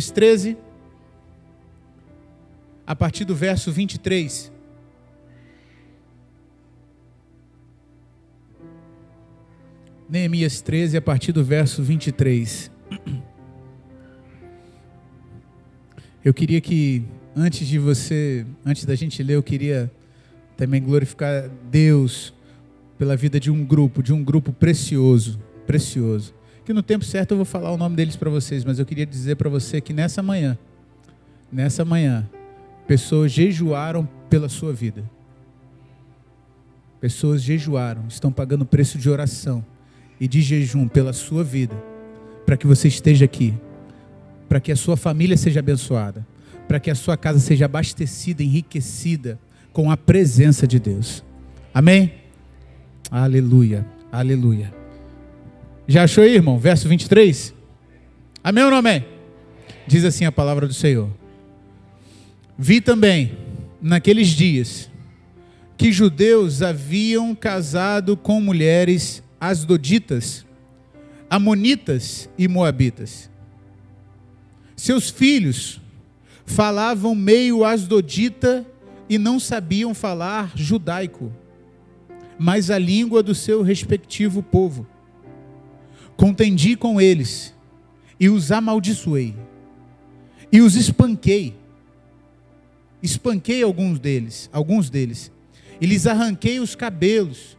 13, a partir do verso 23. Neemias 13, a partir do verso 23. Eu queria que, antes da gente ler, eu queria também glorificar Deus pela vida de um grupo precioso. Que no tempo certo eu vou falar o nome deles para vocês, mas eu queria dizer para você que nessa manhã, pessoas jejuaram pela sua vida. Pessoas jejuaram, estão pagando preço de oração e de jejum pela sua vida, para que você esteja aqui, para que a sua família seja abençoada, para que a sua casa seja abastecida, enriquecida com a presença de Deus. Amém? Aleluia, aleluia. Já achou aí, irmão? Verso 23? Amém ou não amém? Diz assim a palavra do Senhor. Vi também, naqueles dias, que judeus haviam casado com mulheres asdoditas, amonitas e moabitas. Seus filhos falavam meio asdodita e não sabiam falar judaico, mas a língua do seu respectivo povo. Contendi com eles e os amaldiçoei e os espanquei alguns deles e lhes arranquei os cabelos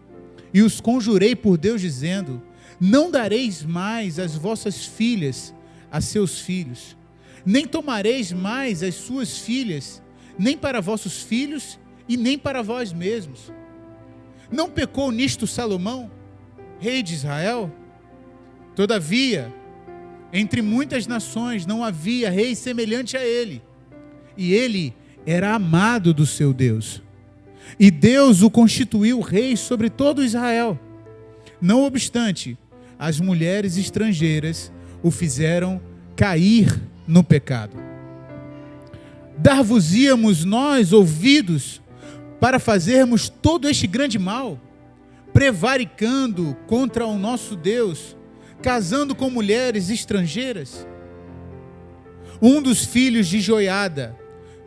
e os conjurei por Deus dizendo: não dareis mais as vossas filhas a seus filhos, nem tomareis mais as suas filhas, nem para vossos filhos e nem para vós mesmos. Não pecou nisto Salomão, rei de Israel? Todavia, entre muitas nações não havia rei semelhante a ele, e ele era amado do seu Deus. E Deus o constituiu rei sobre todo Israel. Não obstante, as mulheres estrangeiras o fizeram cair no pecado. Dar-vos-íamos nós ouvidos para fazermos todo este grande mal, prevaricando contra o nosso Deus, casando com mulheres estrangeiras? Um dos filhos de Joiada,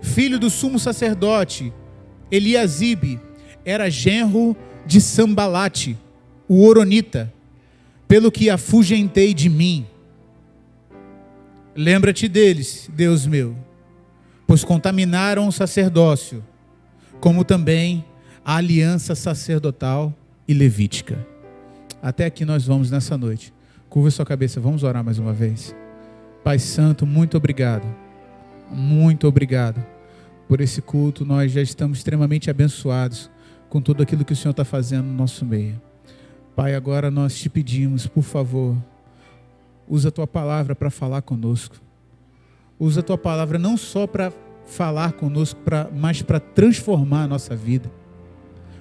filho do sumo sacerdote, Eliasibe, era genro de Sambalate, o horonita, pelo que afugentei de mim. Lembra-te deles, Deus meu, pois contaminaram o sacerdócio, como também a aliança sacerdotal e levítica. Até aqui nós vamos nessa noite. Curva sua cabeça, vamos orar mais uma vez. Pai Santo, muito obrigado. Muito obrigado por esse culto. Nós já estamos extremamente abençoados com tudo aquilo que o Senhor está fazendo no nosso meio. Pai, agora nós te pedimos, por favor, usa a tua palavra para falar conosco. Usa a tua palavra não só para falar conosco, mas para transformar a nossa vida.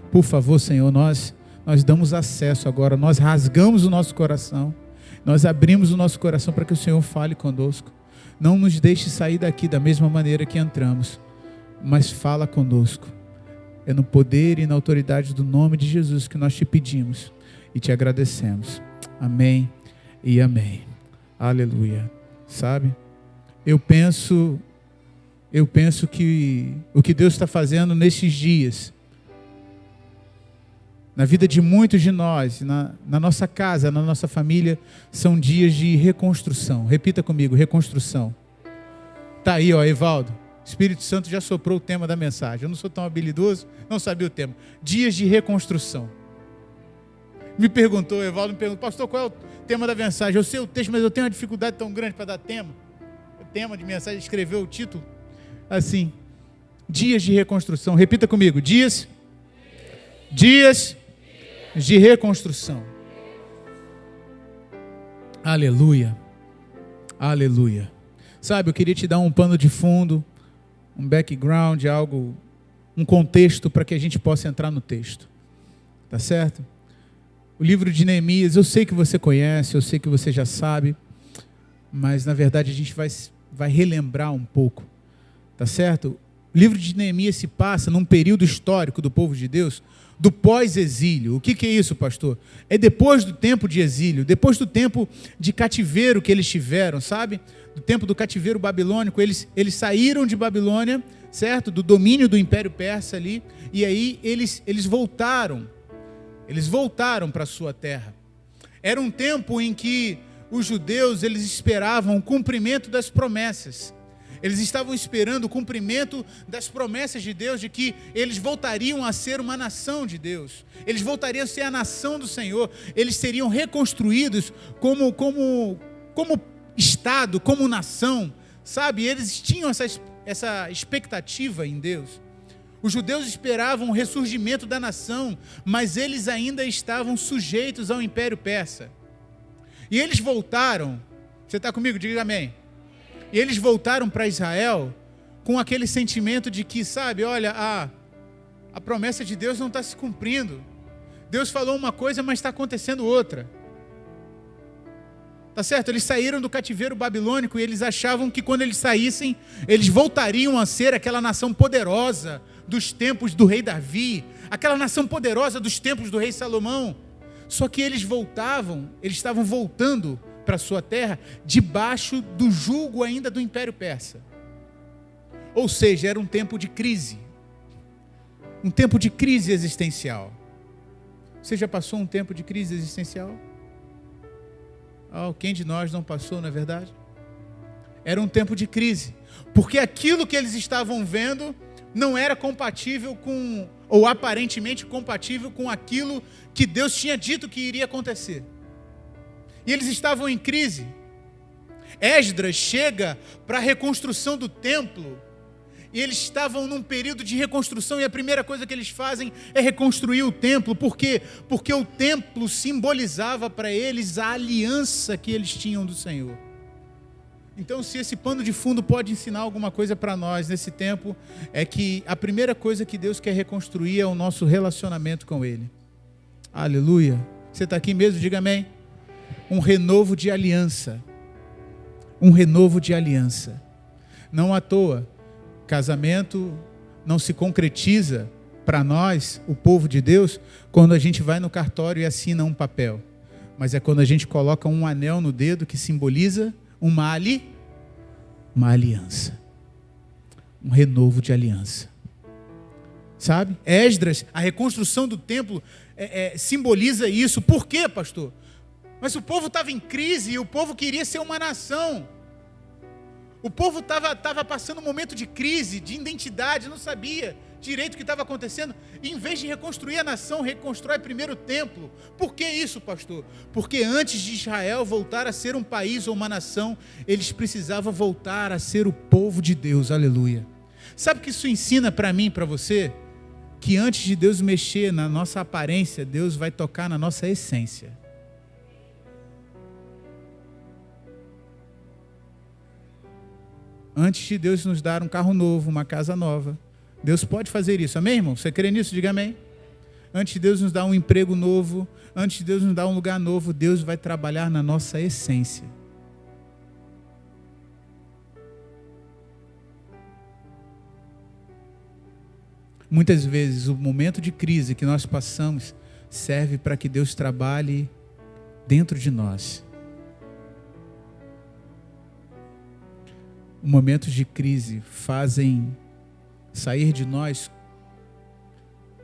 Por favor, Senhor, nós damos acesso agora, nós rasgamos o nosso coração, nós abrimos o nosso coração para que o Senhor fale conosco. Não nos deixe sair daqui da mesma maneira que entramos, mas fala conosco. É no poder e na autoridade do nome de Jesus que nós te pedimos e te agradecemos. Amém e amém. Aleluia. Sabe? Eu penso que o que Deus está fazendo nesses dias, na vida de muitos de nós, na nossa casa, na nossa família, são dias de reconstrução. Repita comigo, reconstrução. Está aí, ó, Evaldo. O Espírito Santo já soprou o tema da mensagem. Eu não sou tão habilidoso, não sabia o tema. Dias de reconstrução. O Evaldo me perguntou: pastor, qual é o tema da mensagem? Eu sei o texto, mas eu tenho uma dificuldade tão grande para dar tema. O tema de mensagem, escreveu o título assim: dias de reconstrução. Repita comigo, dias de reconstrução. Aleluia, aleluia. Sabe, eu queria te dar um pano de fundo, um background, algo, um contexto para que a gente possa entrar no texto. Tá certo? O livro de Neemias, eu sei que você conhece, eu sei que você já sabe, mas na verdade a gente vai relembrar um pouco. Tá certo? O livro de Neemias se passa num período histórico do povo de Deus, do pós-exílio. O que é isso, pastor? É depois do tempo de exílio, depois do tempo de cativeiro que eles tiveram, sabe? Do tempo do cativeiro babilônico, eles saíram de Babilônia, certo? Do domínio do Império Persa ali, e aí eles voltaram para a sua terra. Era um tempo em que os judeus, eles esperavam o cumprimento das promessas. Eles estavam esperando o cumprimento das promessas de Deus, de que eles voltariam a ser uma nação de Deus. Eles voltariam a ser a nação do Senhor. Eles seriam reconstruídos como Estado, como nação, sabe? Eles tinham essa expectativa em Deus. Os judeus esperavam o ressurgimento da nação, mas eles ainda estavam sujeitos ao Império Persa. E eles voltaram, você está comigo? Diga amém. E eles voltaram para Israel com aquele sentimento de que, sabe, olha, a promessa de Deus não está se cumprindo. Deus falou uma coisa, mas está acontecendo outra. Tá certo? Eles saíram do cativeiro babilônico e eles achavam que quando eles saíssem, eles voltariam a ser aquela nação poderosa dos tempos do rei Davi, aquela nação poderosa dos tempos do rei Salomão. Só que eles estavam voltando para a sua terra debaixo do jugo ainda do Império Persa. Ou seja, era um tempo de crise. Um tempo de crise existencial. Você já passou um tempo de crise existencial? Quem de nós não passou, não é verdade? Era um tempo de crise, porque aquilo que eles estavam vendo não era compatível com, ou aparentemente compatível com aquilo que Deus tinha dito que iria acontecer. E eles estavam em crise. Esdras chega para a reconstrução do templo, e eles estavam num período de reconstrução, e a primeira coisa que eles fazem é reconstruir o templo. Por quê? Porque o templo simbolizava para eles a aliança que eles tinham do Senhor. Então, se esse pano de fundo pode ensinar alguma coisa para nós nesse tempo, é que a primeira coisa que Deus quer reconstruir é o nosso relacionamento com Ele. Aleluia. Você está aqui mesmo? Diga amém. Um renovo de aliança. Um renovo de aliança. Não à toa, casamento não se concretiza para nós, o povo de Deus, quando a gente vai no cartório e assina um papel. Mas é quando a gente coloca um anel no dedo que simboliza uma aliança. Um renovo de aliança. Sabe? Esdras, a reconstrução do templo simboliza isso. Por quê, pastor? Mas o povo estava em crise e o povo queria ser uma nação. O povo estava passando um momento de crise, de identidade, não sabia direito o que estava acontecendo. E em vez de reconstruir a nação, reconstrói primeiro o templo. Por que isso, pastor? Porque antes de Israel voltar a ser um país ou uma nação, eles precisavam voltar a ser o povo de Deus. Aleluia. Sabe o que isso ensina para mim e para você? Que antes de Deus mexer na nossa aparência, Deus vai tocar na nossa essência. Antes de Deus nos dar um carro novo, uma casa nova, Deus pode fazer isso, amém, irmão? Você crê nisso? Diga amém. Antes de Deus nos dar um emprego novo, antes de Deus nos dar um lugar novo, Deus vai trabalhar na nossa essência. Muitas vezes o momento de crise que nós passamos serve para que Deus trabalhe dentro de nós. Momentos de crise fazem sair de nós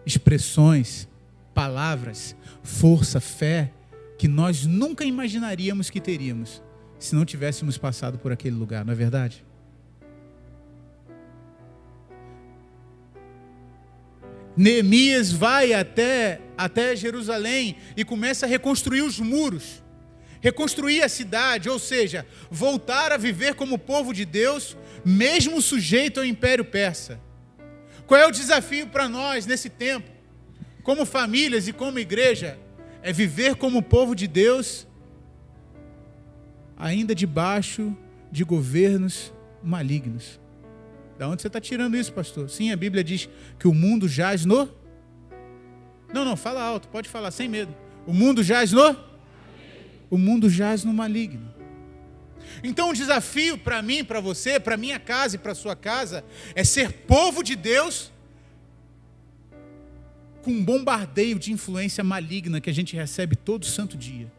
expressões, palavras, força, fé, que nós nunca imaginaríamos que teríamos, se não tivéssemos passado por aquele lugar, não é verdade? Neemias vai até Jerusalém e começa a reconstruir os muros. Reconstruir a cidade, ou seja, voltar a viver como povo de Deus, mesmo sujeito ao Império Persa. Qual é o desafio para nós nesse tempo? Como famílias e como igreja, é viver como povo de Deus, ainda debaixo de governos malignos. Da onde você está tirando isso, pastor? Sim, a Bíblia diz que o mundo jaz no... Não, fala alto, pode falar sem medo. O mundo jaz no maligno. Então o desafio para mim, para você, para minha casa e para sua casa, é ser povo de Deus com um bombardeio de influência maligna que a gente recebe todo santo dia.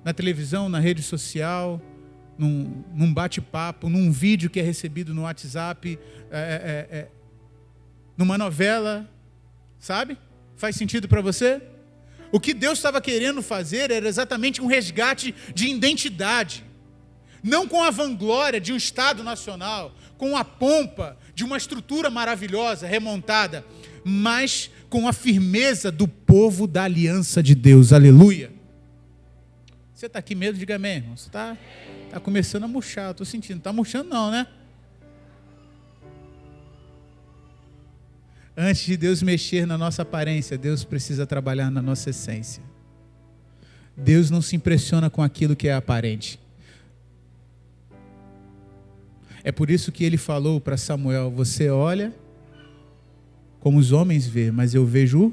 Na televisão, na rede social, num bate-papo, num vídeo que é recebido no WhatsApp, numa novela, sabe? Faz sentido para você? O que Deus estava querendo fazer era exatamente um resgate de identidade. Não com a vanglória de um Estado nacional, com a pompa de uma estrutura maravilhosa, remontada, mas com a firmeza do povo da aliança de Deus. Aleluia! Você está aqui mesmo? Diga amém, irmão. Você está começando a murchar, eu estou sentindo. Não está murchando não, né? Antes de Deus mexer na nossa aparência, Deus precisa trabalhar na nossa essência. Deus não se impressiona com aquilo que é aparente. É por isso que ele falou para Samuel: você olha como os homens vê, mas eu vejo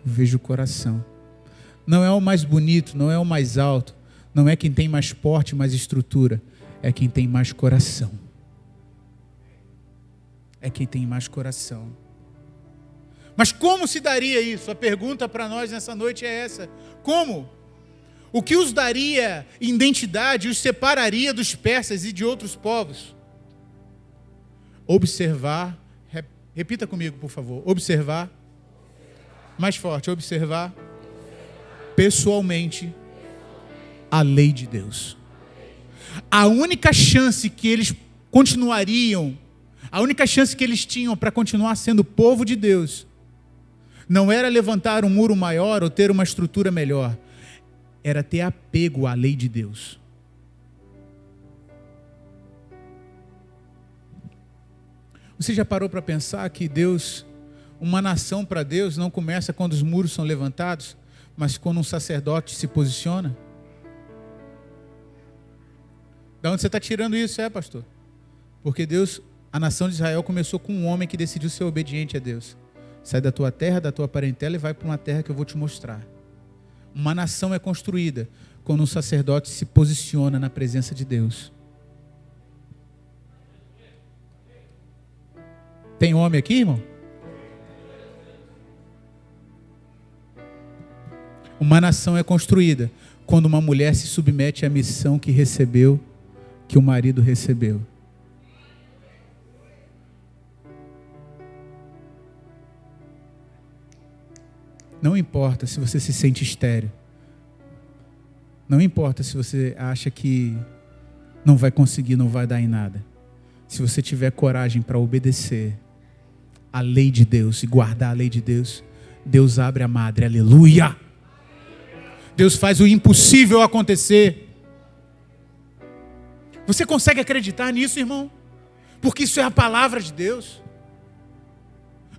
o coração. Não é o mais bonito, não é o mais alto, não é quem tem mais porte, mais estrutura, é quem tem mais coração. É quem tem mais coração. Mas como se daria isso? A pergunta para nós nessa noite é essa: como? O que os daria identidade, os separaria dos persas e de outros povos? Observar, repita comigo, por favor. Observar, mais forte, observar pessoalmente a lei de Deus. A única chance que eles continuariam, a única chance que eles tinham para continuar sendo povo de Deus, não era levantar um muro maior ou ter uma estrutura melhor, era ter apego à lei de Deus. Você já parou para pensar que Deus, uma nação para Deus não começa quando os muros são levantados, mas quando um sacerdote se posiciona? Da onde você está tirando isso, pastor? Porque Deus, a nação de Israel começou com um homem que decidiu ser obediente a Deus. Sai da tua terra, da tua parentela e vai para uma terra que eu vou te mostrar. Uma nação é construída quando um sacerdote se posiciona na presença de Deus. Tem homem aqui, irmão? Uma nação é construída quando uma mulher se submete à missão que recebeu, que o marido recebeu. Não importa se você se sente estéril. Não importa se você acha que não vai conseguir, não vai dar em nada. Se você tiver coragem para obedecer a lei de Deus e guardar a lei de Deus, Deus abre a madre. Aleluia! Deus faz o impossível acontecer. Você consegue acreditar nisso, irmão? Porque isso é a palavra de Deus.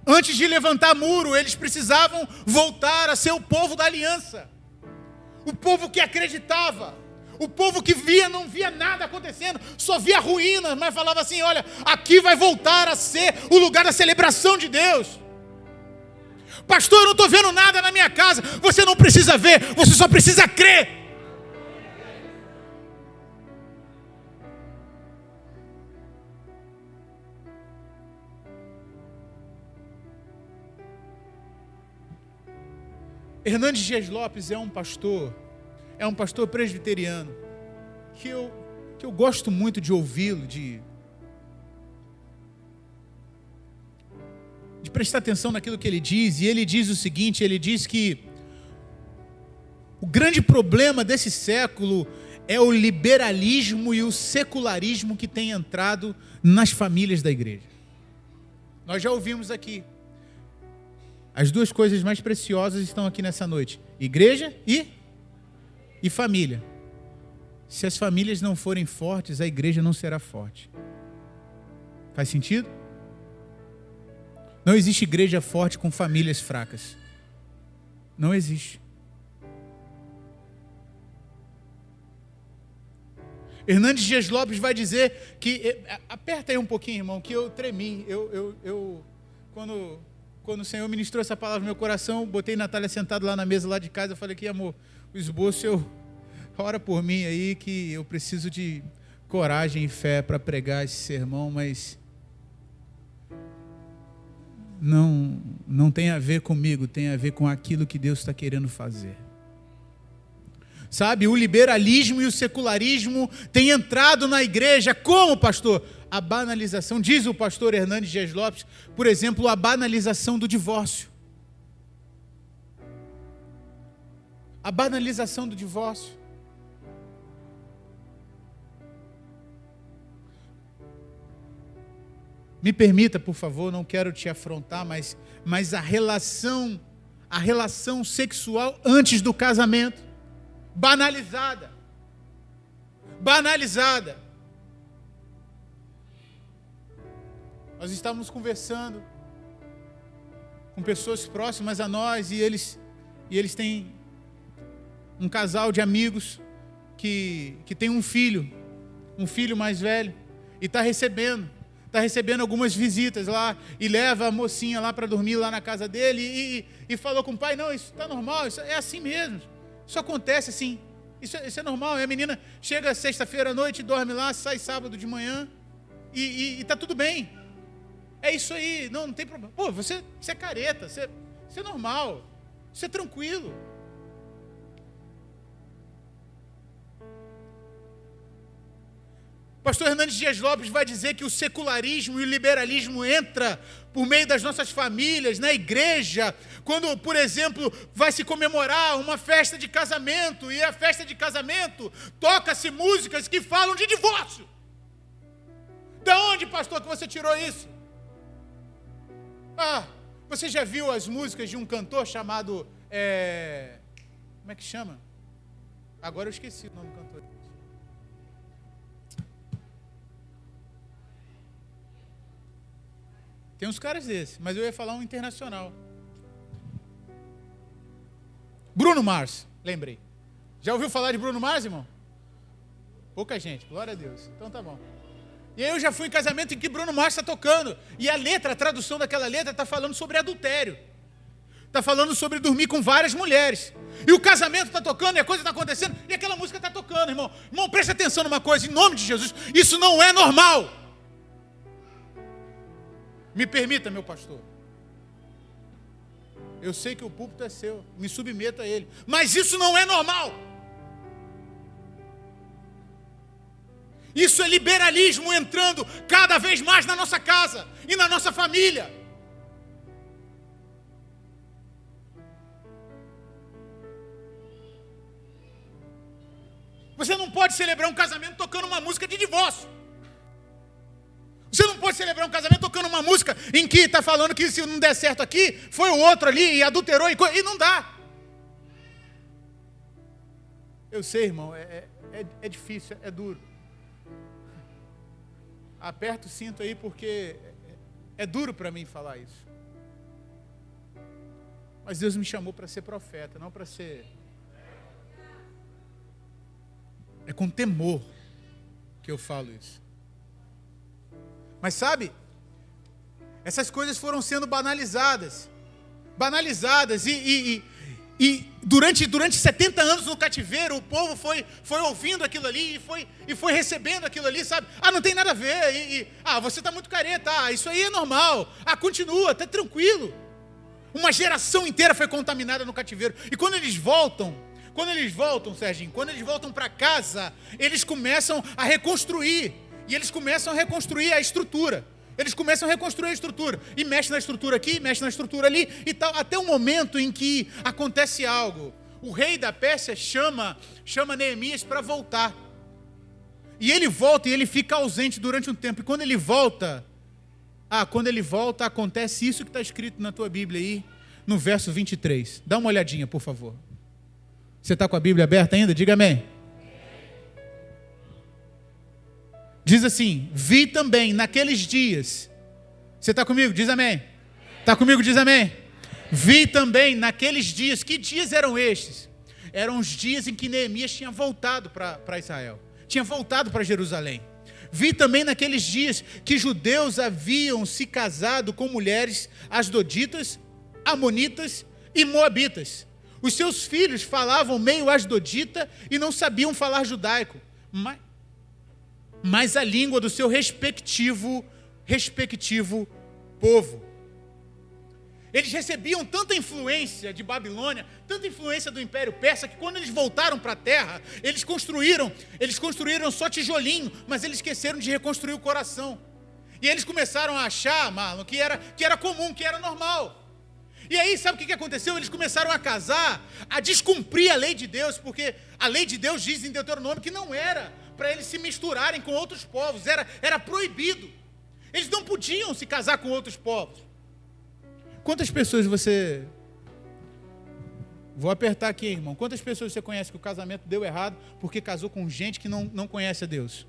Antes de levantar muro, eles precisavam voltar a ser o povo da aliança. O povo que acreditava. O povo que não via nada acontecendo, só via ruínas, mas falava assim: olha, aqui vai voltar a ser o lugar da celebração de Deus. Pastor, eu não estou vendo nada na minha casa. Você não precisa ver, você só precisa crer. Hernandes Dias Lopes é um pastor presbiteriano, que eu gosto muito de ouvi-lo, de prestar atenção naquilo que ele diz. E ele diz o seguinte: ele diz que o grande problema desse século é o liberalismo e o secularismo que tem entrado nas famílias da igreja. Nós já ouvimos aqui. As duas coisas mais preciosas estão aqui nessa noite: igreja e família. Se as famílias não forem fortes, a igreja não será forte. Faz sentido? Não existe igreja forte com famílias fracas. Não existe. Hernandes Dias Lopes vai dizer que... Aperta aí um pouquinho, irmão, que eu tremi. Quando o Senhor ministrou essa palavra no meu coração, botei Natália sentada lá na mesa lá de casa, eu falei aqui: amor, o esboço ora por mim aí que eu preciso de coragem e fé para pregar esse sermão, mas não tem a ver comigo, tem a ver com aquilo que Deus está querendo fazer. Sabe, o liberalismo e o secularismo têm entrado na igreja. Como, pastor? A banalização, diz o pastor Hernandes Dias Lopes, por exemplo, a banalização do divórcio. A banalização do divórcio. Me permita, por favor, não quero te afrontar, mas a relação sexual antes do casamento, banalizada. Nós estávamos conversando com pessoas próximas a nós e eles têm um casal de amigos que tem um filho mais velho e está recebendo algumas visitas lá e leva a mocinha lá para dormir lá na casa dele e falou com o pai, não, isso está normal, isso é assim mesmo, isso acontece assim, isso é normal. E a menina chega sexta-feira à noite, dorme lá, sai sábado de manhã e está tudo bem, é isso aí, não tem problema. Pô, você é careta, isso é normal, isso é tranquilo. Pastor Hernandes Dias Lopes vai dizer que o secularismo e o liberalismo entra por meio das nossas famílias, na igreja, quando, por exemplo, vai se comemorar uma festa de casamento, e a festa de casamento toca-se músicas que falam de divórcio. Da onde, pastor, que você tirou isso? Você já viu as músicas de um cantor chamado, como é que chama? Agora eu esqueci o nome do cantor. Tem uns caras desses, mas eu ia falar um internacional. Bruno Mars, lembrei. Já ouviu falar de Bruno Mars, irmão? Pouca gente, glória a Deus. Então tá bom. E aí eu já fui em casamento em que Bruno Mars está tocando. E a tradução daquela letra está falando sobre adultério. Está falando sobre dormir com várias mulheres. E o casamento está tocando, e a coisa está acontecendo, e aquela música está tocando, irmão. Irmão, preste atenção numa coisa, em nome de Jesus. Isso não é normal. Me permita, meu pastor. Eu sei que o púlpito é seu, me submeto a ele. Mas isso não é normal. Isso é liberalismo entrando cada vez mais na nossa casa e na nossa família. Você não pode celebrar um casamento tocando uma música de divórcio. Você não pode celebrar um casamento tocando uma música em que está falando que se não der certo aqui, foi o outro ali e adulterou e não dá. Eu sei, irmão, é difícil, é duro. Aperta o cinto aí porque é duro para mim falar isso. Mas Deus me chamou para ser profeta, não para ser... É com temor que eu falo isso. Mas sabe, essas coisas foram sendo banalizadas e durante 70 anos no cativeiro, o povo foi ouvindo aquilo ali e foi recebendo aquilo ali, sabe? Não tem nada a ver, você está muito careta, isso aí é normal, continua, está tranquilo. Uma geração inteira foi contaminada no cativeiro, e quando eles voltam, Serginho, quando eles voltam para casa, eles começam a reconstruir. E eles começam a reconstruir a estrutura. E mexe na estrutura aqui, mexe na estrutura ali e tal, até o momento em que acontece algo. O rei da Pérsia chama Neemias para voltar. E ele volta e ele fica ausente durante um tempo. E quando ele volta, acontece isso que está escrito na tua Bíblia aí, no verso 23. Dá uma olhadinha, por favor. Você está com a Bíblia aberta ainda? Diga amém. Diz assim, vi também naqueles dias. Você está comigo? Diz amém. Está comigo? Diz amém. Vi também naqueles dias. Que dias eram estes? Eram os dias em que Neemias tinha voltado para Israel. Tinha voltado para Jerusalém. Vi também naqueles dias que judeus haviam se casado com mulheres asdoditas, amonitas e moabitas. Os seus filhos falavam meio asdodita e não sabiam falar judaico, mas a língua do seu respectivo povo. Eles recebiam tanta influência de Babilônia, tanta influência do Império Persa, que quando eles voltaram para a terra, eles construíram só tijolinho, mas eles esqueceram de reconstruir o coração. E eles começaram a achar, Marlon, que era comum, que era normal. E aí, sabe o que aconteceu? Eles começaram a casar, a descumprir a lei de Deus, porque a lei de Deus diz em Deuteronômio que não era para eles se misturarem com outros povos, era proibido. Eles não podiam se casar com outros povos. Quantas pessoas você... Vou apertar aqui, irmão. Quantas pessoas você conhece que o casamento deu errado porque casou com gente que não conhece a Deus?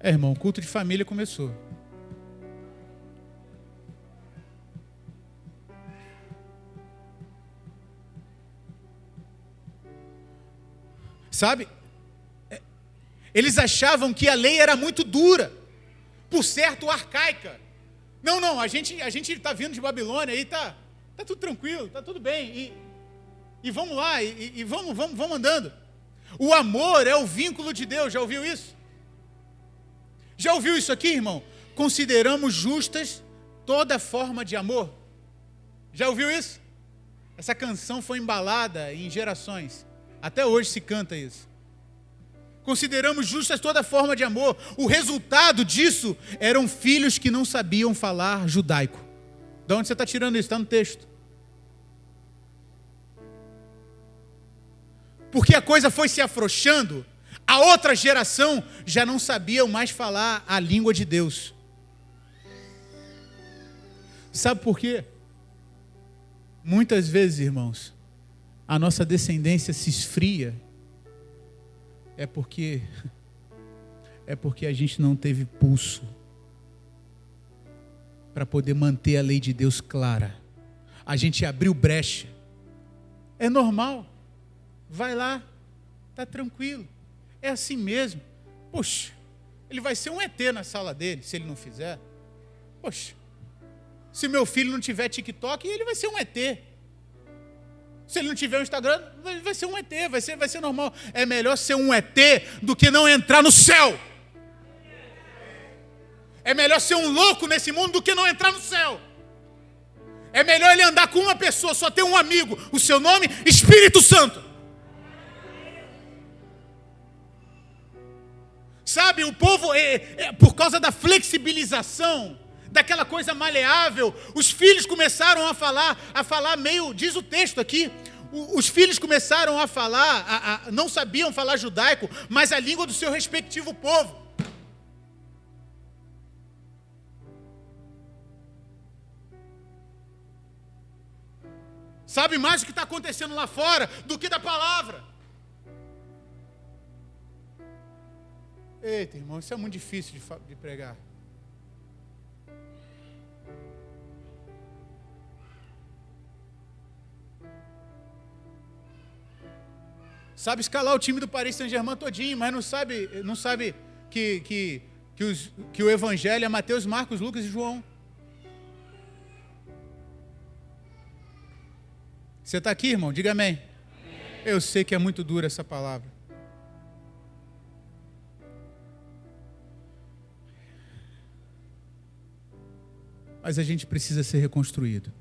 Irmão, o culto de família começou. Sabe? Eles achavam que a lei era muito dura, por certo arcaica. Não, a gente está vindo de Babilônia e tá tudo tranquilo, tá tudo bem. E vamos lá, e vamos andando. O amor é o vínculo de Deus, já ouviu isso? Já ouviu isso aqui, irmão? Consideramos justas toda forma de amor. Já ouviu isso? Essa canção foi embalada em gerações. Até hoje se canta isso. Consideramos justas toda forma de amor. O resultado disso eram filhos que não sabiam falar judaico. De onde você está tirando isso? Está no texto. Porque a coisa foi se afrouxando, a outra geração já não sabia mais falar a língua de Deus. Sabe por quê? Muitas vezes, irmãos, a nossa descendência se esfria. É porque a gente não teve pulso para poder manter a lei de Deus clara. A gente abriu brecha. É normal. Vai lá, está tranquilo. É assim mesmo. Poxa, ele vai ser um ET na sala dele, se ele não fizer. Poxa, se meu filho não tiver TikTok, ele vai ser um ET. Se ele não tiver o Instagram, vai ser um ET, vai ser normal. É melhor ser um ET do que não entrar no céu. É melhor ser um louco nesse mundo do que não entrar no céu. É melhor ele andar com uma pessoa, só ter um amigo. O seu nome, Espírito Santo. Sabe, o povo, por causa da flexibilização, daquela coisa maleável, os filhos começaram a falar meio, diz o texto aqui, os filhos começaram a falar, não sabiam falar judaico, mas a língua do seu respectivo povo. Sabe mais o que está acontecendo lá fora do que da palavra. Eita, irmão, isso é muito difícil de pregar. Sabe escalar o time do Paris Saint-Germain todinho, mas não sabe que o Evangelho é Mateus, Marcos, Lucas e João. Você está aqui, irmão? Diga amém. Eu sei que é muito dura essa palavra. Mas a gente precisa ser reconstruído.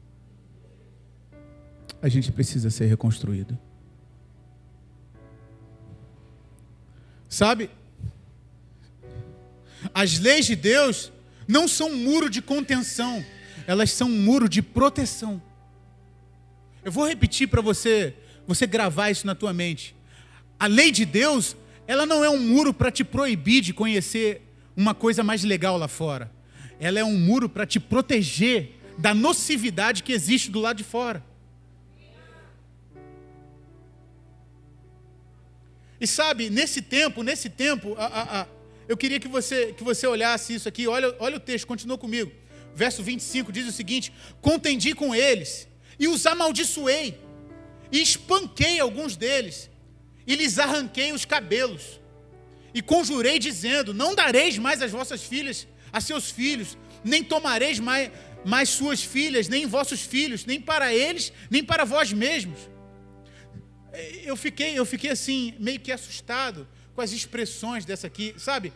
A gente precisa ser reconstruído. Sabe? As leis de Deus não são um muro de contenção. Elas são um muro de proteção. Eu vou repetir para você gravar isso na tua mente. A lei de Deus, ela não é um muro para te proibir de conhecer uma coisa mais legal lá fora. Ela é um muro para te proteger da nocividade que existe do lado de fora. E sabe, nesse tempo, eu queria que você olhasse isso aqui. Olha o texto, continua comigo. Verso 25 diz o seguinte: contendi com eles e os amaldiçoei, e espanquei alguns deles, e lhes arranquei os cabelos, e conjurei dizendo: não dareis mais as vossas filhas a seus filhos, nem tomareis mais suas filhas, nem vossos filhos, nem para eles, nem para vós mesmos. Eu fiquei assim, meio que assustado com as expressões dessa aqui, sabe?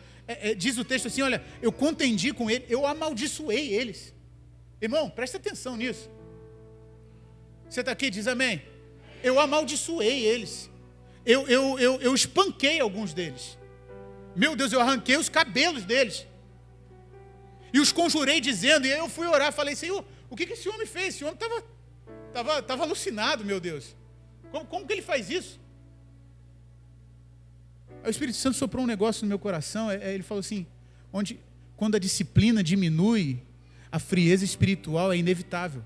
Diz o texto assim, olha, eu contendi com ele, eu amaldiçoei eles. Irmão, presta atenção nisso. Você está aqui, diz amém. Eu amaldiçoei eles. Eu espanquei alguns deles. Meu Deus, eu arranquei os cabelos deles. E os conjurei dizendo, e aí eu fui orar, falei, Senhor, o que esse homem fez? Esse homem estava alucinado, meu Deus. Como que ele faz isso? Aí o Espírito Santo soprou um negócio no meu coração, ele falou assim, quando a disciplina diminui, a frieza espiritual é inevitável.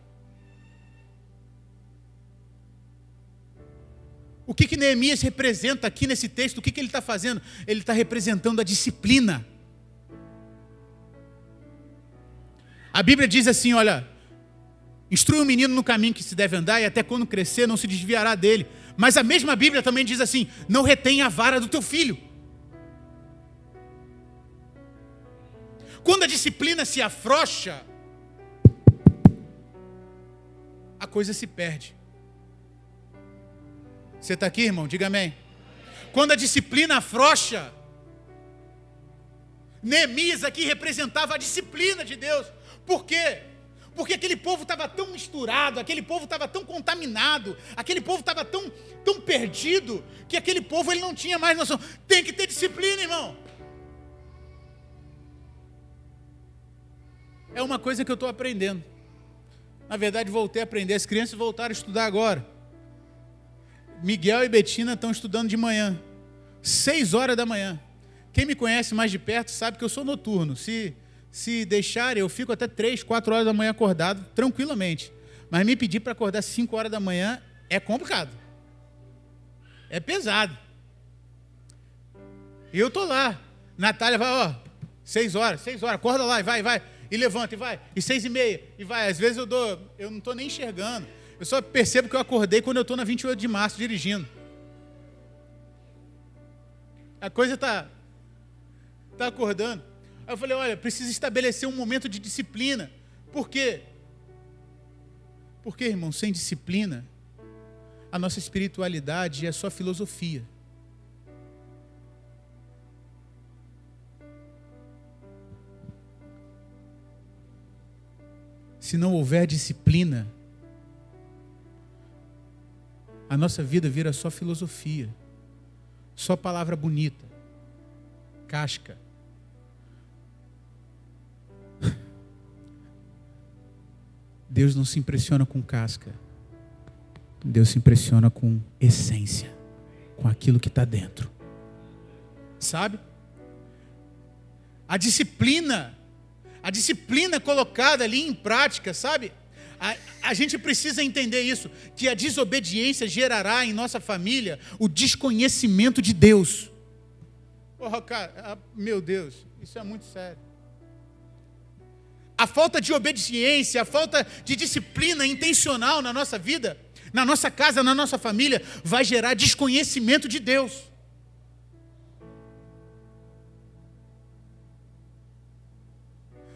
O que Neemias representa aqui nesse texto? O que ele está fazendo? Ele está representando a disciplina. A Bíblia diz assim, olha, instrui o menino no caminho que se deve andar e até quando crescer não se desviará dele. Mas a mesma Bíblia também diz assim, não retenha a vara do teu filho. Quando a disciplina se afrouxa, a coisa se perde. Você está aqui, irmão? Diga amém. Quando a disciplina afrouxa, Neemias aqui representava a disciplina de Deus. Por quê? Porque aquele povo estava tão misturado, aquele povo estava tão contaminado, aquele povo estava tão perdido, que aquele povo ele não tinha mais noção. Tem que ter disciplina, irmão. É uma coisa que eu estou aprendendo. Na verdade, voltei a aprender. As crianças voltaram a estudar agora. Miguel e Betina estão estudando de manhã, 6 horas da manhã. Quem me conhece mais de perto sabe que eu sou noturno. Se deixar, eu fico até 3, 4 horas da manhã acordado, tranquilamente. Mas me pedir para acordar 5 horas da manhã é complicado. É pesado. E eu estou lá. Natália vai, 6 horas, acorda lá e vai. E levanta e vai. E 6h30 e vai. Às vezes eu não estou nem enxergando. Eu só percebo que eu acordei quando eu estou na 28 de março dirigindo. A coisa está acordando. Aí eu falei, olha, preciso estabelecer um momento de disciplina. Por quê? Porque, irmão, sem disciplina, a nossa espiritualidade é só filosofia. Se não houver disciplina, a nossa vida vira só filosofia, só palavra bonita, casca. Deus não se impressiona com casca. Deus se impressiona com essência, com aquilo que está dentro. Sabe? A disciplina colocada ali em prática, sabe? A gente precisa entender isso, que a desobediência gerará em nossa família o desconhecimento de Deus. Porra, cara, meu Deus, isso é muito sério. A falta de obediência, a falta de disciplina intencional na nossa vida, na nossa casa, na nossa família, vai gerar desconhecimento de Deus.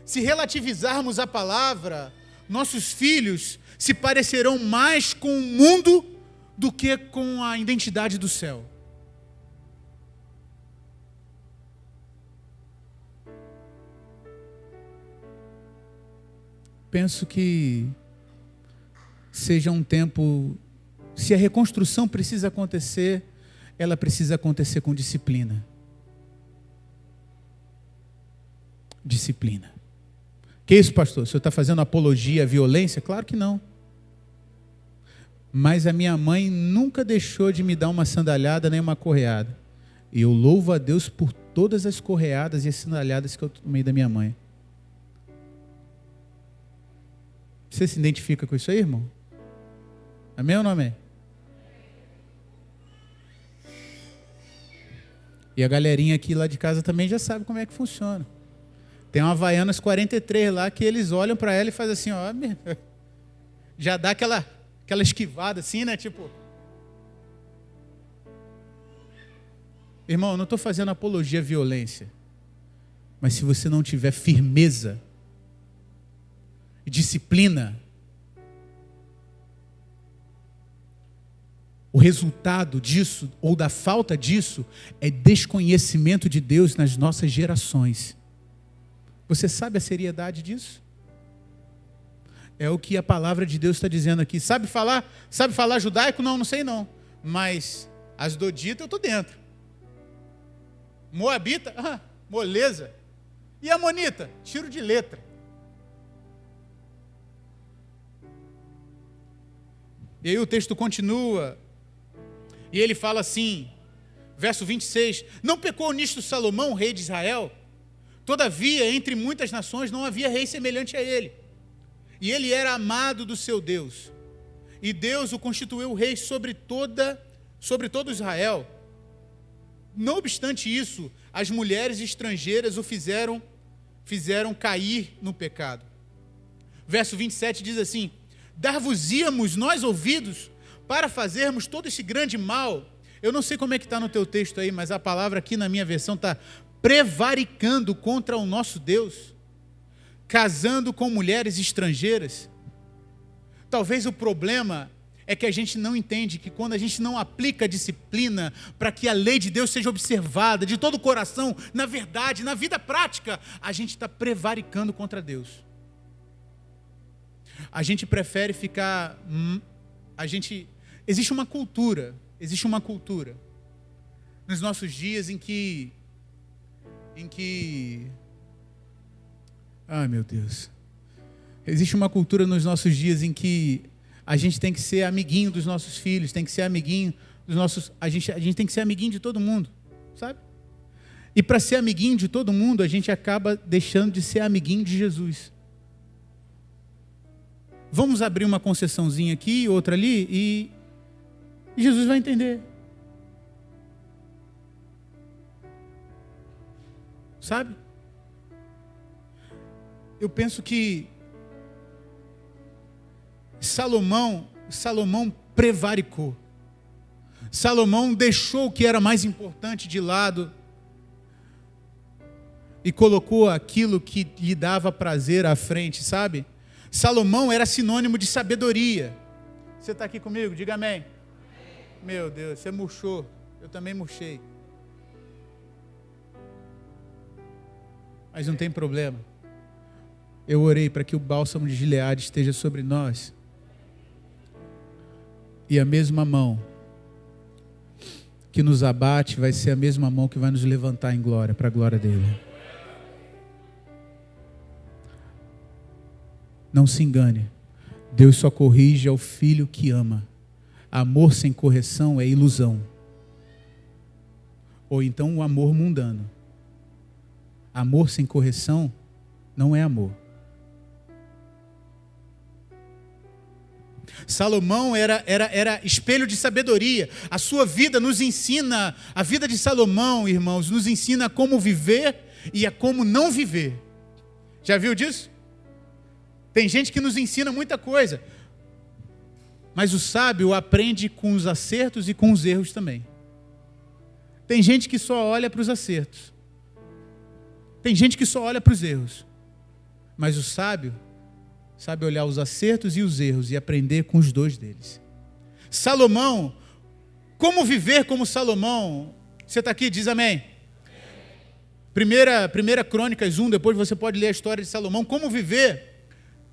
Se relativizarmos a palavra, nossos filhos se parecerão mais com o mundo do que com a identidade do céu. Penso que seja um tempo, se a reconstrução precisa acontecer, ela precisa acontecer com disciplina. Disciplina. Que isso, pastor? O senhor está fazendo apologia à violência? Claro que não. Mas a minha mãe nunca deixou de me dar uma sandalhada nem uma correada. E eu louvo a Deus por todas as correadas e as sandalhadas que eu tomei da minha mãe. Você se identifica com isso aí, irmão? Amém ou não amém? E a galerinha aqui lá de casa também já sabe como é que funciona. Tem uma Havaianas 43 lá que eles olham para ela e fazem assim, ó, já dá aquela esquivada assim, né? Tipo, irmão, eu não estou fazendo apologia à violência. Mas se você não tiver firmeza e disciplina, o resultado disso, ou da falta disso, é desconhecimento de Deus nas nossas gerações. Você sabe a seriedade disso? É o que a palavra de Deus está dizendo aqui. Sabe falar judaico? Não sei não. Mas as doditas eu estou dentro. Moabita? Moleza. E amonita? Tiro de letra. E aí o texto continua. E ele fala assim, verso 26, não pecou nisto Salomão, rei de Israel? Todavia, entre muitas nações não havia rei semelhante a ele. E ele era amado do seu Deus. E Deus o constituiu rei sobre todo Israel. Não obstante isso, as mulheres estrangeiras o fizeram cair no pecado. Verso 27 diz assim, dar-vos-íamos nós ouvidos para fazermos todo esse grande mal. Eu não sei como é que está no teu texto aí, mas a palavra aqui na minha versão está prevaricando contra o nosso Deus, casando com mulheres estrangeiras. Talvez o problema é que a gente não entende que quando a gente não aplica a disciplina para que a lei de Deus seja observada de todo o coração, na verdade, na vida prática, a gente está prevaricando contra Deus. A gente prefere ficar... Existe uma cultura nos nossos dias em que ai meu Deus, existe uma cultura nos nossos dias em que a gente tem que ser amiguinho dos nossos filhos, tem que ser amiguinho dos nossos, a gente tem que ser amiguinho de todo mundo, sabe? E para ser amiguinho de todo mundo, a gente acaba deixando de ser amiguinho de Jesus. Vamos abrir uma concessãozinha aqui, outra ali, e Jesus vai entender. Sabe? Eu penso que Salomão prevaricou. Salomão deixou o que era mais importante de lado e colocou aquilo que lhe dava prazer à frente, sabe? Salomão era sinônimo de sabedoria. Você está aqui comigo? Diga amém. Meu Deus, você murchou. Eu também murchei. Mas não tem problema. Eu orei para que o bálsamo de Gileade esteja sobre nós. E a mesma mão que nos abate vai ser a mesma mão que vai nos levantar em glória, para a glória dele. Não se engane. Deus só corrige ao filho que ama. Amor sem correção é ilusão. Ou então o amor mundano. Amor sem correção não é amor. Salomão era espelho de sabedoria. A sua vida nos ensina, a vida de Salomão, irmãos, nos ensina como viver e a como não viver. Já viu disso? Tem gente que nos ensina muita coisa, mas o sábio aprende com os acertos e com os erros também. Tem gente que só olha para os acertos. Tem gente que só olha para os erros. Mas o sábio sabe olhar os acertos e os erros e aprender com os dois deles. Salomão, como viver como Salomão? Você está aqui, diz amém. Primeira Crônicas 1, depois você pode ler a história de Salomão. Como viver?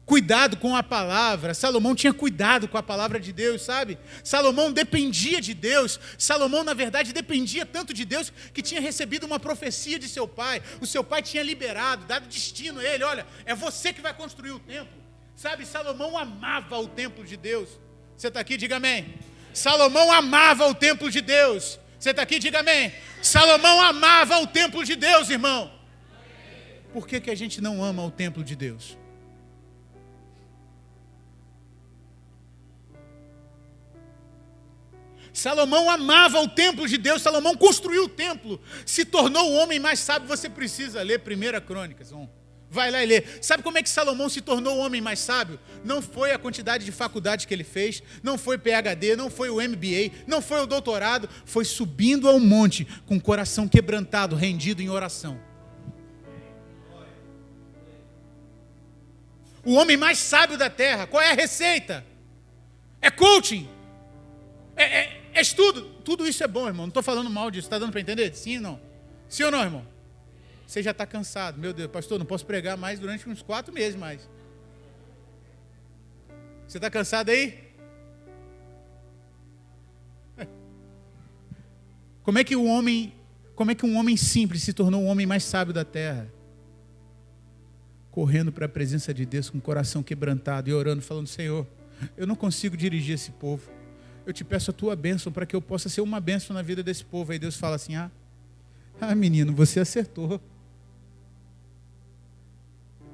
Cuidado com a palavra. Salomão tinha cuidado com a palavra de Deus, sabe? Salomão dependia de Deus. Salomão, na verdade, dependia tanto de Deus que tinha recebido uma profecia de seu pai. O seu pai tinha liberado, dado destino a ele. Olha, é você que vai construir o templo. Sabe, Salomão amava o templo de Deus. Você está aqui? Diga amém. Salomão amava o templo de Deus. Você está aqui? Diga amém. Salomão amava o templo de Deus, irmão. Por que a gente não ama o templo de Deus? Salomão amava o templo de Deus. Salomão construiu o templo, se tornou o homem mais sábio. Você precisa ler 1 Crônicas 1. Vai lá e lê. Sabe como é que Salomão se tornou o homem mais sábio? Não foi a quantidade de faculdades que ele fez, não foi PhD, não foi o MBA, não foi o doutorado, foi subindo ao monte com o coração quebrantado, rendido em oração. O homem mais sábio da terra. Qual é a receita? É coaching. É estudo. Tudo isso é bom, irmão. Não estou falando mal disso. Está dando para entender? Sim ou não? Sim ou não, irmão? Você já está cansado. Meu Deus, pastor, não posso pregar mais durante uns 4 meses mais. Você está cansado aí? Como é que um homem simples se tornou o homem mais sábio da terra? Correndo para a presença de Deus com o coração quebrantado e orando, falando: Senhor, eu não consigo dirigir esse povo. Eu te peço a tua bênção para que eu possa ser uma bênção na vida desse povo. Aí Deus fala assim: menino, você acertou.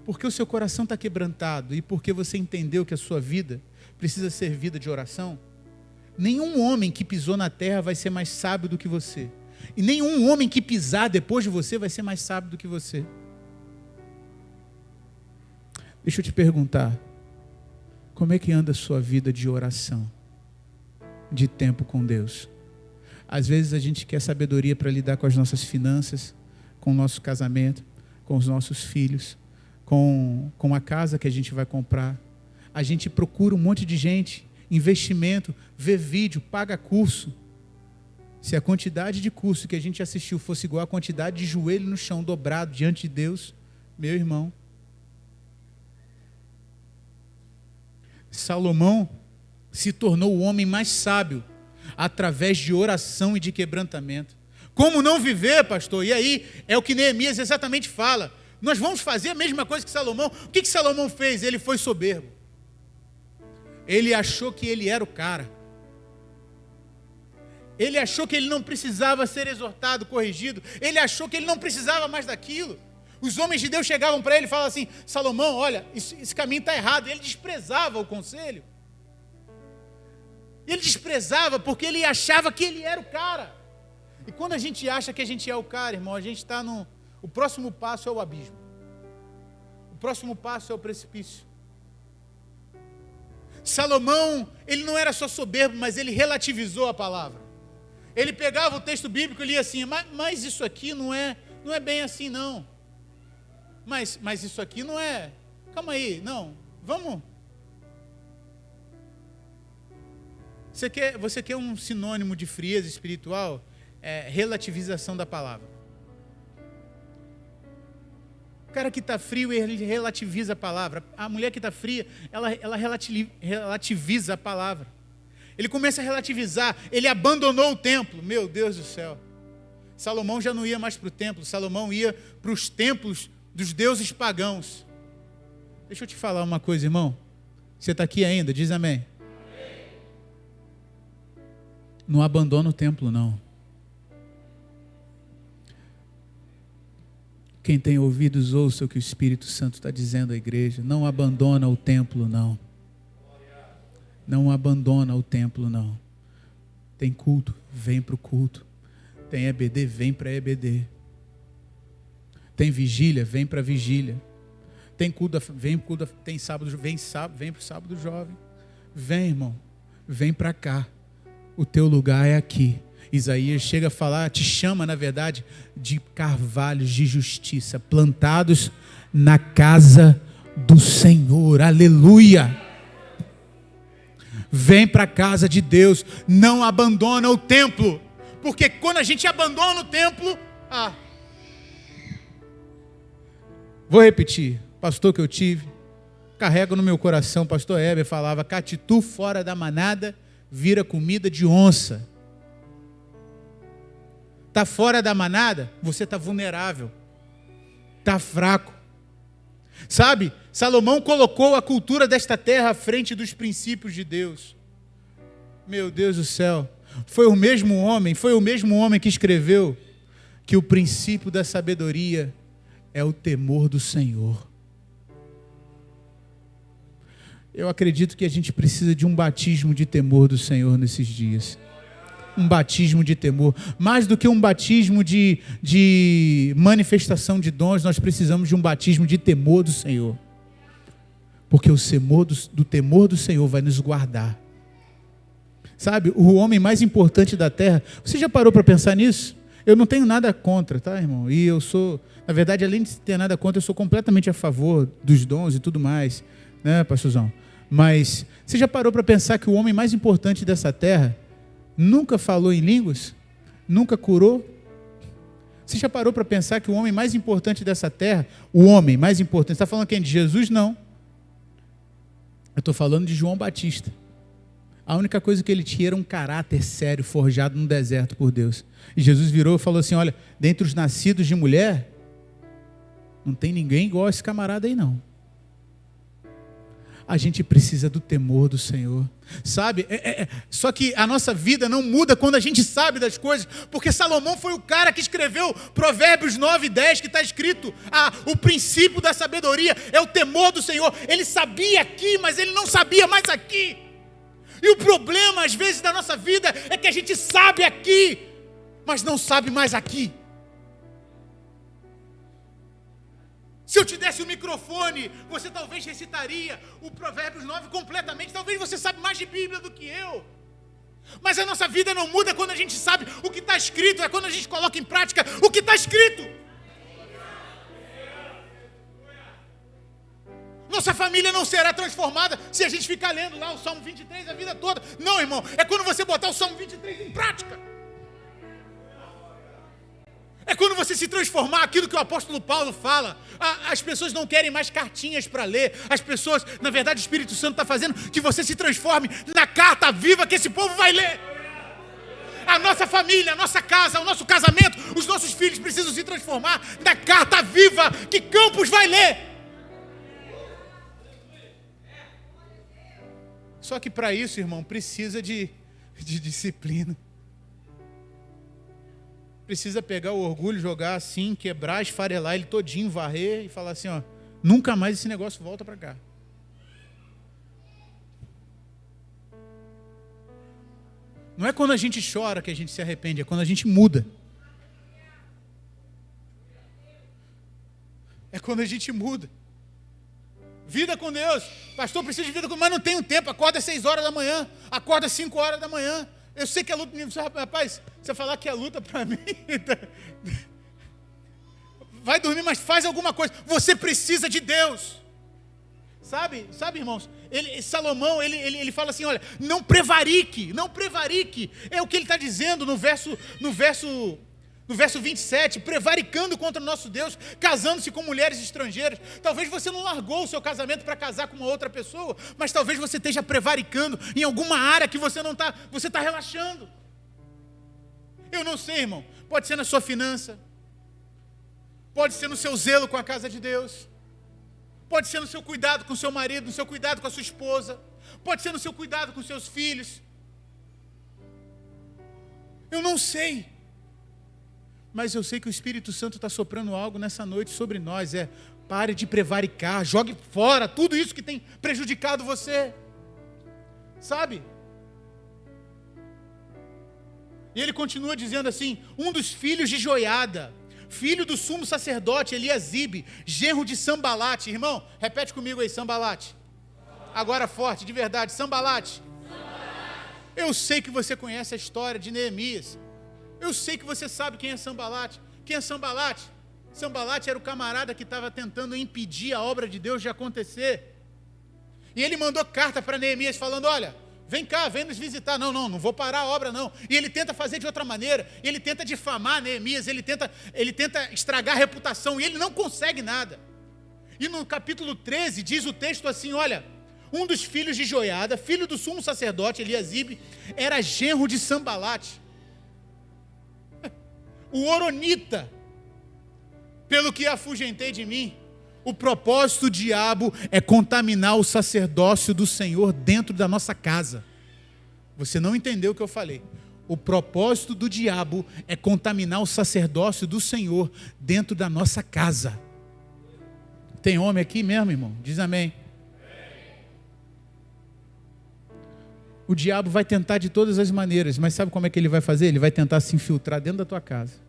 Porque o seu coração está quebrantado e porque você entendeu que a sua vida precisa ser vida de oração. Nenhum homem que pisou na terra vai ser mais sábio do que você. E nenhum homem que pisar depois de você vai ser mais sábio do que você. Deixa eu te perguntar, como é que anda a sua vida de oração, de tempo com Deus? Às vezes a gente quer sabedoria para lidar com as nossas finanças, com o nosso casamento, com os nossos filhos, com a casa que a gente vai comprar. A gente procura um monte de gente, investimento, vê vídeo, paga curso. Se a quantidade de curso que a gente assistiu fosse igual à quantidade de joelho no chão dobrado diante de Deus, meu irmão, Salomão se tornou o homem mais sábio através de oração e de quebrantamento. Como não viver, pastor? E aí é o que Neemias exatamente fala. Nós vamos fazer a mesma coisa que Salomão. O que Salomão fez? Ele foi soberbo. Ele achou que ele era o cara. Ele achou que ele não precisava ser exortado, corrigido. Ele achou que ele não precisava mais daquilo. Os homens de Deus chegavam para ele e falavam assim: Salomão, olha, esse caminho está errado. Ele desprezava o conselho. Ele desprezava porque ele achava que ele era o cara. E quando a gente acha que a gente é o cara, irmão, a gente está no... O próximo passo é o abismo. O próximo passo é o precipício. Salomão, ele não era só soberbo, mas ele relativizou a palavra. Ele pegava o texto bíblico e lia assim: mas isso aqui não é bem assim, não. Mas isso aqui não é... Calma aí, não, vamos... Você quer um sinônimo de frieza espiritual? É relativização da palavra. O cara que está frio, ele relativiza a palavra. A mulher que está fria, ela relativiza a palavra. Ele começa a relativizar. Ele abandonou o templo. Meu Deus do céu. Salomão já não ia mais para o templo. Salomão ia para os templos dos deuses pagãos. Deixa eu te falar uma coisa, irmão. Você está aqui ainda? Diz amém. Não abandona o templo, não. Quem tem ouvidos, ouça o que o Espírito Santo está dizendo à igreja. Não abandona o templo, não. Não abandona o templo, não. Tem culto, vem para o culto. Tem EBD, vem para EBD. Tem vigília, vem para vigília. Tem culto, vem para culto, tem sábado, vem para o sábado jovem. Vem, irmão, vem para cá. O teu lugar é aqui. Isaías chega a falar, te chama, na verdade, de carvalhos de justiça, plantados na casa do Senhor. Aleluia! Vem para a casa de Deus, não abandona o templo, porque quando a gente abandona o templo, vou repetir, pastor que eu tive, carrego no meu coração, pastor Heber falava: catitu fora da manada vira comida de onça. Está fora da manada, você está vulnerável, está fraco. Sabe, Salomão colocou a cultura desta terra à frente dos princípios de Deus. Meu Deus do céu, foi o mesmo homem que escreveu que o princípio da sabedoria é o temor do Senhor. Eu acredito que a gente precisa de um batismo de temor do Senhor nesses dias. Um batismo de temor. Mais do que um batismo de manifestação de dons, nós precisamos de um batismo de temor do Senhor. Porque o temor do Senhor vai nos guardar. Sabe, o homem mais importante da terra, você já parou para pensar nisso? Eu não tenho nada contra, tá, irmão? E eu sou, na verdade, além de ter nada contra, eu sou completamente a favor dos dons e tudo mais, né, pastorzão? Mas você já parou para pensar que o homem mais importante dessa terra nunca falou em línguas? Nunca curou? Você já parou para pensar que o homem mais importante dessa terra, o homem mais importante, você está falando quem? De Jesus? Não. Eu estou falando de João Batista. A única coisa que ele tinha era um caráter sério, forjado no deserto por Deus. E Jesus virou e falou assim, olha, dentre os nascidos de mulher, não tem ninguém igual a esse camarada aí não. A gente precisa do temor do Senhor, sabe? Só que a nossa vida não muda quando a gente sabe das coisas, porque Salomão foi o cara que escreveu Provérbios 9 e 10, que está escrito, o princípio da sabedoria é o temor do Senhor. Ele sabia aqui, mas ele não sabia mais aqui. E o problema, às vezes, da nossa vida é que a gente sabe aqui, mas não sabe mais aqui. Se eu te desse o microfone, você talvez recitaria o Provérbios 9 completamente. Talvez você sabe mais de Bíblia do que eu. Mas a nossa vida não muda quando a gente sabe o que está escrito. É quando a gente coloca em prática o que está escrito. Nossa família não será transformada se a gente ficar lendo lá o Salmo 23 a vida toda. Não, irmão. É quando você botar o Salmo 23 em prática. É quando você se transformar, aquilo que o apóstolo Paulo fala. As pessoas não querem mais cartinhas para ler. As pessoas, na verdade, o Espírito Santo está fazendo que você se transforme na carta viva que esse povo vai ler. A nossa família, a nossa casa, o nosso casamento, os nossos filhos precisam se transformar na carta viva que Campos vai ler. Só que para isso, irmão, precisa de disciplina. Precisa pegar o orgulho, jogar assim, quebrar, esfarelar ele todinho, varrer e falar assim, ó, nunca mais esse negócio volta para cá. Não é quando a gente chora que a gente se arrepende, é quando a gente muda. É quando a gente muda. Vida com Deus. Pastor, preciso de vida com Deus, mas não tenho tempo. Acorda às 6 horas da manhã, acorda às 5 horas da manhã. Eu sei que é luta, rapaz, você falar que é luta para mim, vai dormir, mas faz alguma coisa. Você precisa de Deus. Sabe, irmãos? Salomão, ele fala assim, olha, não prevarique. É o que ele está dizendo no verso 27, prevaricando contra o nosso Deus, casando-se com mulheres estrangeiras. Talvez você não largou o seu casamento para casar com uma outra pessoa, mas talvez você esteja prevaricando em alguma área que você não está, você está relaxando. Eu não sei, irmão. Pode ser na sua finança, pode ser no seu zelo com a casa de Deus, pode ser no seu cuidado com o seu marido, no seu cuidado com a sua esposa, pode ser no seu cuidado com os seus filhos. Eu não sei. Mas eu sei que o Espírito Santo está soprando algo nessa noite sobre nós. Pare de prevaricar, jogue fora tudo isso que tem prejudicado você. Sabe? E ele continua dizendo assim, um dos filhos de Joiada, filho do sumo sacerdote Eliasibe, genro de Sambalate. Irmão, repete comigo aí, Sambalate. Agora forte, de verdade, Sambalate. Eu sei que você conhece a história de Neemias. Eu sei que você sabe quem é Sambalate. Quem é Sambalate? Sambalate era o camarada que estava tentando impedir a obra de Deus de acontecer. E ele mandou carta para Neemias falando, olha, vem cá, vem nos visitar. Não vou parar a obra não. E ele tenta fazer de outra maneira. Ele tenta difamar Neemias, ele tenta estragar a reputação e ele não consegue nada. E no capítulo 13 diz o texto assim, olha, um dos filhos de Joiada, filho do sumo sacerdote Eliasibe, era genro de Sambalate. O horonita, pelo que afugentei de mim. O propósito do diabo é contaminar o sacerdócio do Senhor dentro da nossa casa. Você não entendeu o que eu falei. O propósito do diabo é contaminar o sacerdócio do Senhor dentro da nossa casa. Tem homem aqui mesmo, irmão? Diz amém. O diabo vai tentar de todas as maneiras, mas sabe como é que ele vai fazer? Ele vai tentar se infiltrar dentro da tua casa.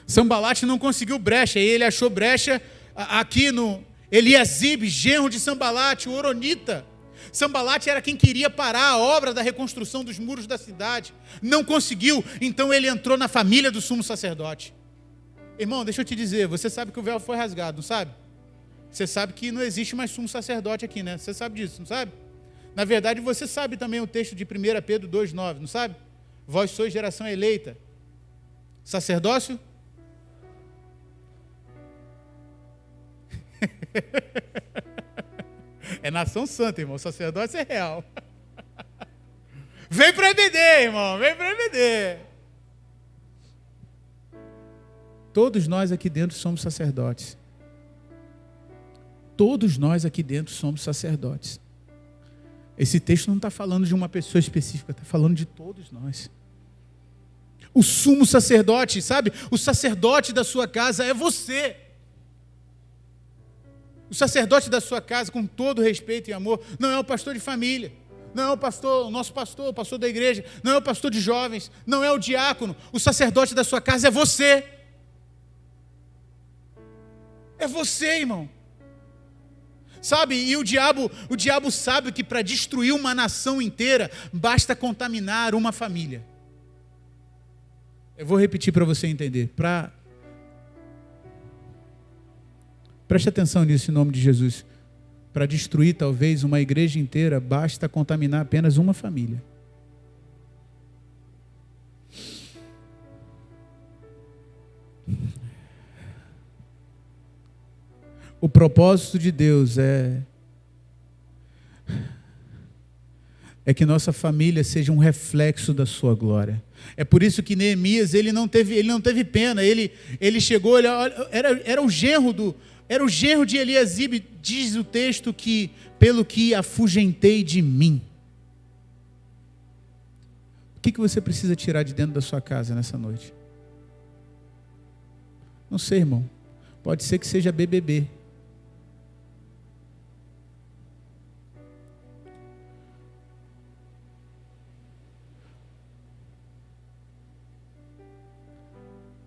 Sambalate não conseguiu brecha, e ele achou brecha aqui no Eliasibe, genro de Sambalate, o horonita. Sanbalate era quem queria parar a obra da reconstrução dos muros da cidade. Não conseguiu, então ele entrou na família do sumo sacerdote. Irmão, deixa eu te dizer, você sabe que o véu foi rasgado, não sabe? Você sabe que não existe mais sumo sacerdote aqui, né? Você sabe disso, não sabe? Na verdade, você sabe também o texto de 1 Pedro 2,9, não sabe? Vós sois geração eleita. Sacerdócio? É nação santa, irmão. Sacerdócio é real. Vem para EBD, irmão. Vem para EBD. Todos nós aqui dentro somos sacerdotes. Todos nós aqui dentro somos sacerdotes. Esse texto não está falando de uma pessoa específica, está falando de todos nós. O sumo sacerdote, sabe? O sacerdote da sua casa é você. O sacerdote da sua casa, com todo respeito e amor, não é o pastor de família, não é o nosso pastor, o pastor da igreja, não é o pastor de jovens, não é o diácono. O sacerdote da sua casa é você. É você, irmão. Sabe, e o diabo sabe que para destruir uma nação inteira, basta contaminar uma família. Eu vou repetir para você entender. Preste atenção nisso em nome de Jesus. Para destruir talvez uma igreja inteira, basta contaminar apenas uma família. O propósito de Deus é que nossa família seja um reflexo da sua glória. É por isso que Neemias ele não teve pena. Ele chegou, era o genro de Eliasibe, diz o texto que pelo que afugentei de mim. O que você precisa tirar de dentro da sua casa nessa noite? Não sei, irmão. Pode ser que seja BBB.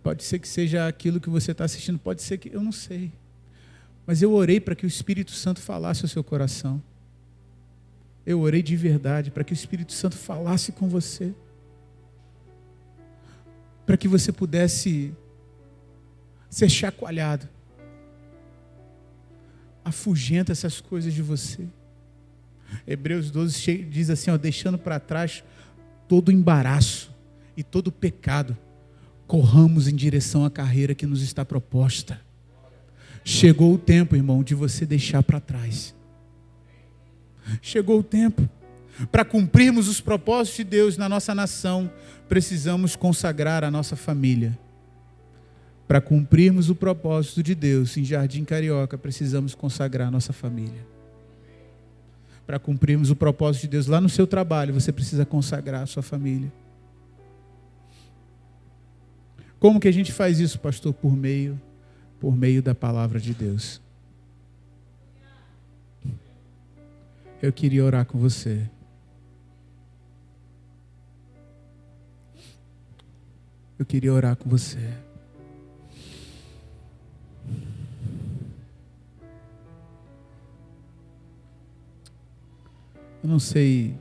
Pode ser que seja aquilo que você está assistindo, pode ser que, eu não sei. Mas eu orei para que o Espírito Santo falasse ao seu coração. Eu orei de verdade para que o Espírito Santo falasse com você. Para que você pudesse ser chacoalhado. Afugenta essas coisas de você. Hebreus 12 diz assim, deixando para trás todo embaraço e todo pecado. Corramos em direção à carreira que nos está proposta. Chegou o tempo, irmão, de você deixar para trás. Chegou o tempo. Para cumprirmos os propósitos de Deus na nossa nação, precisamos consagrar a nossa família. Para cumprirmos o propósito de Deus em Jardim Carioca, precisamos consagrar a nossa família. Para cumprirmos o propósito de Deus lá no seu trabalho, você precisa consagrar a sua família. Como que a gente faz isso, pastor? Por meio da palavra de Deus. Eu queria orar com você. Eu queria orar com você. Eu não sei